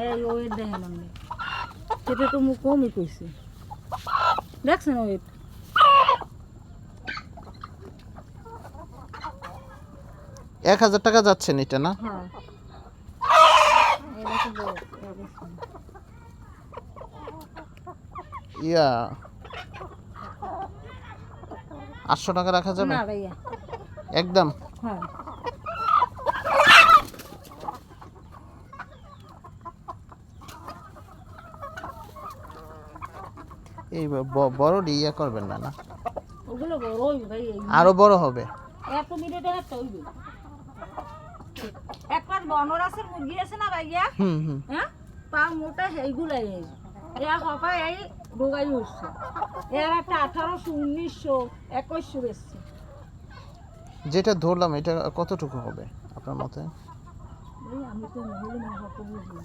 এই ওয়েট দেখেন আপনি, সেটা তো মুখ কমই কইছে, দেখছেন ওয়েট? ৳১,০০০ যাচ্ছেন এটা না? হ্যাঁ, এটা তো বড়, ইয়া ৳৮০০ রাখা যাবে না ভাইয়া, একদম? হ্যাঁ। এই বড় ইয়া করবেন না না? ওগুলো বড় হইবে ভাই, আরো বড় হবে? এত মিনিটে একটা হইবে। একবার বনরাসের মুরগি আছে না ভাইয়া, হুম হুম। হ্যাঁ, পা মোটা সেইগুলাই এরা হকা এই ডোগাই উঠছে, এর একটা 1800, 1900, 2100 বেচছে। যেটা ধরলাম এটা কতটুকু হবে আপনার মতে? এই আমি তো মহিলা না হক বুঝি,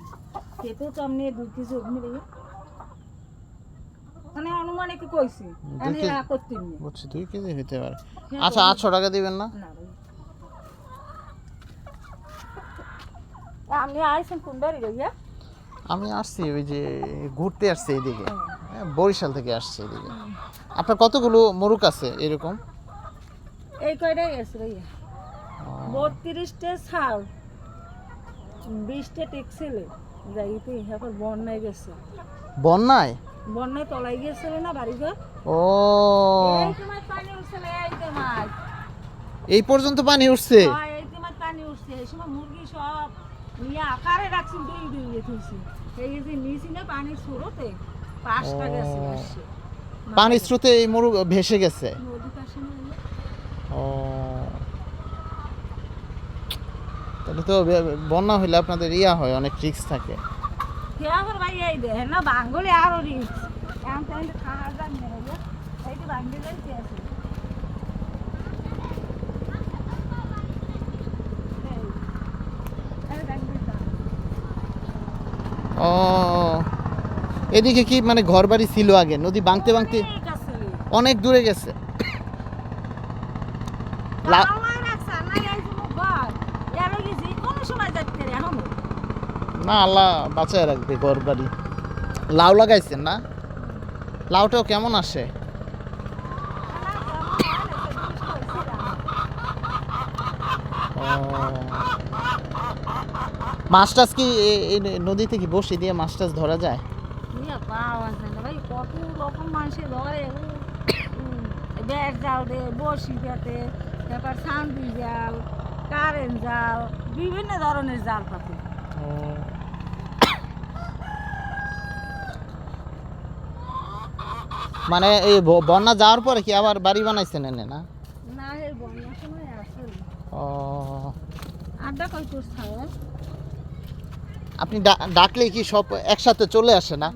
খেতে তো আপনি 2 কেজি ওখানে ভাইয়া, মানে অনুমানিক কইছি, আমি কেজি? করতে নি। বুঝছি 2 কেজি হইতে পারে। হ্যাঁ, আচ্ছা ৳800 দিবেন না? না ভাই, আপনি আইছেন কোন বাড়ি ভাইয়া? আমি আসছি ওই যে ঘুরতে আসছি এইদিকে, বরিশাল থেকে আসছি এদিকে। আপনার কতগুলো মোরগ আছে এরকম? এই কয়টাই আছে ভাইয়া, 32টা ছাড়, 20টা টেক্সেলে যাইতে এখন বন্যায় গেছে, বন্যায়? বন্যায় তলাই গেছিল না বাড়িঘর, ও এই তোমার পানি উঠছিল, এই তোমার এই পর্যন্ত পানি উঠছে? এই তোমার পানি উঠছে, এই সময় মুরগি সব নিয়ে আকারে রাখছি, দুই দুই তুলছি, এই যে নিচি না পানির স্রোতে 5টা গেছে আসছে, পানির স্রোতে এই মোরগ ভেসে গেছে? নদী পাশে না ভাইয়া। ও তাহলে তো বন্যা হইলে আপনাদের ইয়া হয়, অনেক রিস্ক থাকে। কেমন ভাই এই দেখেন না বাঙ্গলে আরো রিক্স, এমন তাহলে খাওয়া যান না ভাইয়া, এই তো বাঙ্গলে যাইতে আছে। ও এদিকে কি মানে ঘর বাড়ি ছিল আগে? নদী ভাঙতে ভাঙতে ঠিক আছে, অনেক দূরে গেছে? লা- তাওয়াই রাখছে না, এই যে ঘর এর কি যে কোনো সময় যাইতে রে এখন, না আল্লাহ বাঁচায় রাখবে ঘর বাড়ি। লাউ লাগাইছেন না? লাউটাও কেমন আসে? ও মাছ টাছ কি এই নদীতে কি বসে দিয়ে মাছ টাছ ধরা যায়? নিয়ে পাওয়া যায় না ভাই, কত রকম মানুষে ধরে, ব্যাট জাল দে, বড়শি দেতে, তারপর সান্দি জাল, কারেন্ট জাল, বিভিন্ন ধরনের জাল পাতে। মানে এই বন্যা যাওয়ার পরে কি আবার বাড়ি বানাইছেন এনে না? না এই বন্যার সময় আসে ও আড্ডা কই করছে, আপনি ডাকলে কি সব একসাথে চলে আসে না?